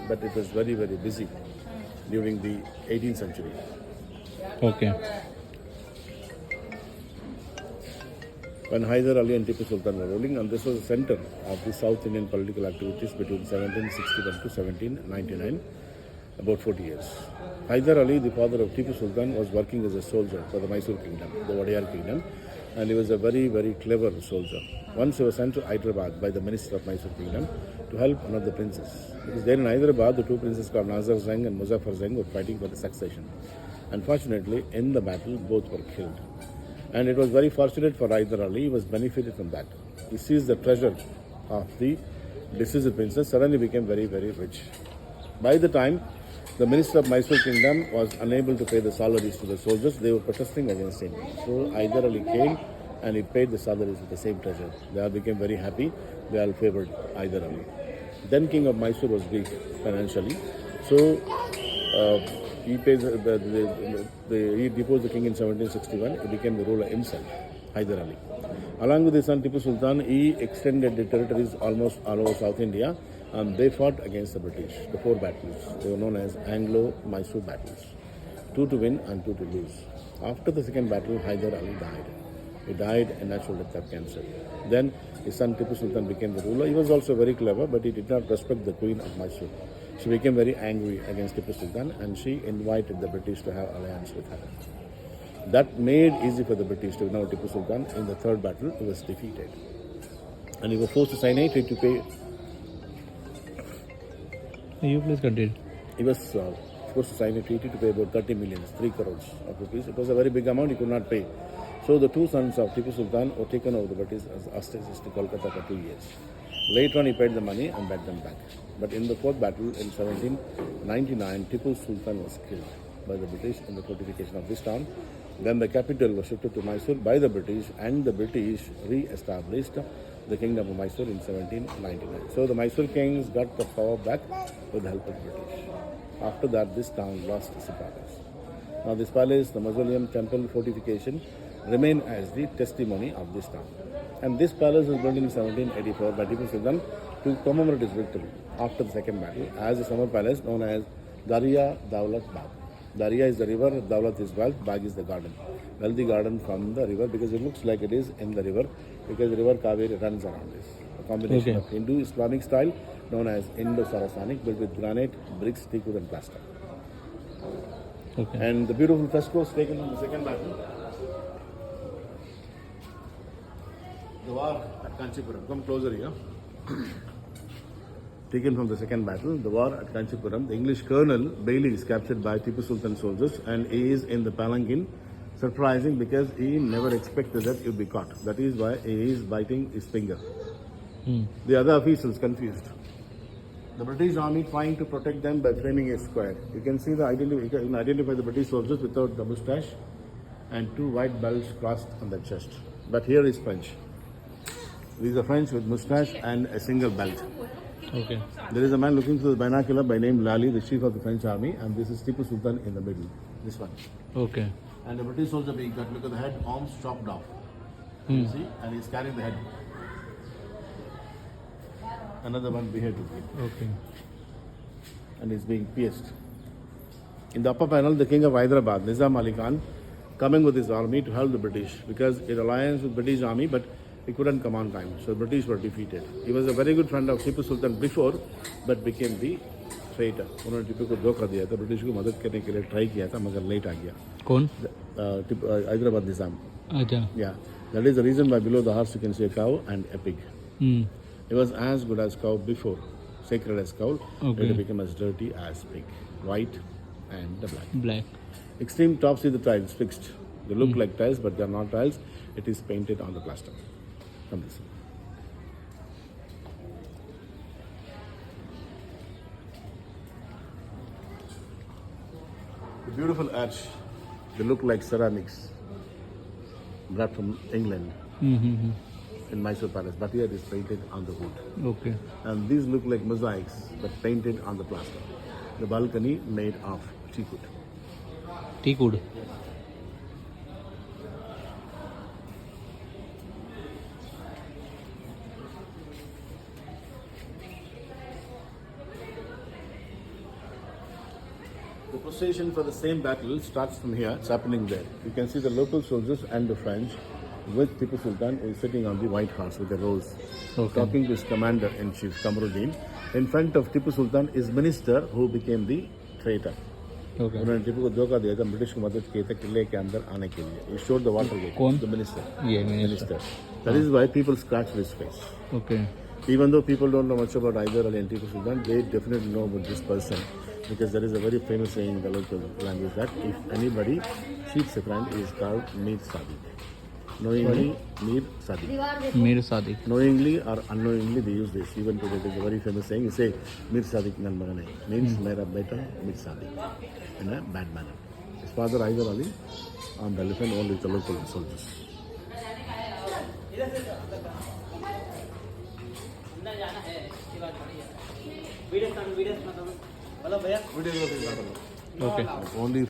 but it was very, very busy during the 18th century. Okay. When Hyder Ali and Tipu Sultan were ruling, and this was the center of the South Indian political activities between 1761 to 1799, about 40 years. Hyder Ali, the father of Tipu Sultan, was working as a soldier for the Mysore kingdom, the Wadiyar kingdom, and he was a very, very clever soldier. Once he was sent to Hyderabad by the minister of Mysore kingdom to help one of the princes. Because there in Hyderabad, the two princes called Nazar Jung and Muzaffar Jung were fighting for the succession. Unfortunately, in the battle, both were killed. And it was very fortunate for Hyder Ali, he was benefited from that. He seized the treasure of the deceased princess, suddenly became very, very rich. By the time the minister of Mysore kingdom was unable to pay the salaries to the soldiers, they were protesting against him. So Hyder Ali came and he paid the salaries with the same treasure. They all became very happy, they all favored Hyder Ali. Then king of Mysore was weak financially, so he paid he deposed the king in 1761. He became the ruler himself, Hyder Ali. Along with his son Tipu Sultan, he extended the territories almost all over South India, and they fought against the British. The 4 battles, they were known as Anglo-Mysore battles. 2 to win and 2 to lose. After the second battle, Hyder Ali died. He died a natural death of cancer. Then his son Tipu Sultan became the ruler. He was also very clever, but he did not respect the queen of Mysore. She became very angry against Tipu Sultan, and she invited the British to have alliance with her. That made easy for the British to know Tipu Sultan. In the third battle, he was defeated. And he was forced to sign a treaty to pay. You please continue. He was forced to sign a treaty to pay about 30 million, 3 crores of rupees. It was a very big amount, he could not pay. So the 2 sons of Tipu Sultan were taken over the British as hostages to Kolkata for 2 years. Later on, he paid the money and backed them back. But in the 4th battle in 1799, Tipu Sultan was killed by the British in the fortification of this town. Then the capital was shifted to Mysore by the British, and the British re-established the kingdom of Mysore in 1799. So the Mysore kings got the power back with the help of the British. After that, this town lost its palace. Now this palace, the mausoleum, temple, fortification remain as the testimony of this town. And this palace was built in 1784 by Tipu Sultan to commemorate his victory after the second battle as a summer palace known as Darya Daulat Bagh. Darya is the river, Daulat is wealth, Bagh is the garden. Wealthy garden from the river because it looks like it is in the river because the river Kaveri runs around this. A combination of Hindu-Islamic style known as Indo-Saracenic built with granite, bricks, teakwood and plaster. Okay. And the beautiful frescoes taken from the second battle. The war at Kanchipuram. Come closer here. Taken from the second battle, the war at Kanchipuram. The English colonel Bailey is captured by Tipu Sultan soldiers and he is in the palanquin. Surprising because he never expected that he would be caught. That is why he is biting his finger. The other officials confused. The British army trying to protect them by framing a square. You can see you can identify the British soldiers without the moustache and 2 white belts crossed on the chest. But here is French. These are French with moustache and a single belt. Okay. There is a man looking through the binocular by name Lally, the chief of the French army, and this is Tipu Sultan in the middle. This one. Okay. And the British soldier being cut. Look at the head, arms chopped off. You see? And he's carrying the head. Another one beheaded. Okay. And he's being pierced. In the upper panel, the king of Hyderabad, Nizam Ali Khan, coming with his army to help the British because in alliance with British army, but he couldn't come on time. So the British were defeated. He was a very good friend of Tipu Sultan before, but became the traitor. उन्होंने टिपू को धोखा दिया था, British को मदद करने के लिए ट्राई किया था, मगर लेट आ गया. कौन? Hyderabad Nizam. अच्छा. Yeah, that is the reason why below the horse you can see a cow and a pig. It was as good as cow before, sacred as cow. Okay. It became as dirty as pig, white and the black. Black. Extreme top, see the tiles fixed. They look like tiles, but they are not tiles. It is painted on the plaster. Come this way. The beautiful arch. They look like ceramics brought from England in Mysore Palace, but here it is painted on the wood. Okay. And these look like mosaics, but painted on the plaster. The balcony made of teakwood. Teakwood. The procession for the same battle starts from here. It's happening there. You can see the local soldiers and the French with Tipu Sultan is sitting on the White Horse with a rose, talking to his commander-in-chief, Kamaruddin. In front of Tipu Sultan is minister who became the traitor. Okay. उन्होंने टिपू को धोखा दिया था, British को मदद किए थे किले के अंदर आने के लिए. He showed the water gate. कौन? The minister. ये minister. That is why people scratch his face. Okay. Even though people don't know much about Hyder Ali and Tipu Sultan, they definitely know about this person because there is a very famous saying in the local language that if anybody cheats a friend, he is called Mir Sadiq. Knowingly, Mir Sadiq. Mir Sadiq. Knowingly or unknowingly, they use this. Even today, it is a very famous saying. You say, Mir Sadiq nan magane. Means, Mera beta, Mir Sadiq. In a bad manner. His father, Hyder Ali, on the elephant, all with the local soldiers. Okay. Only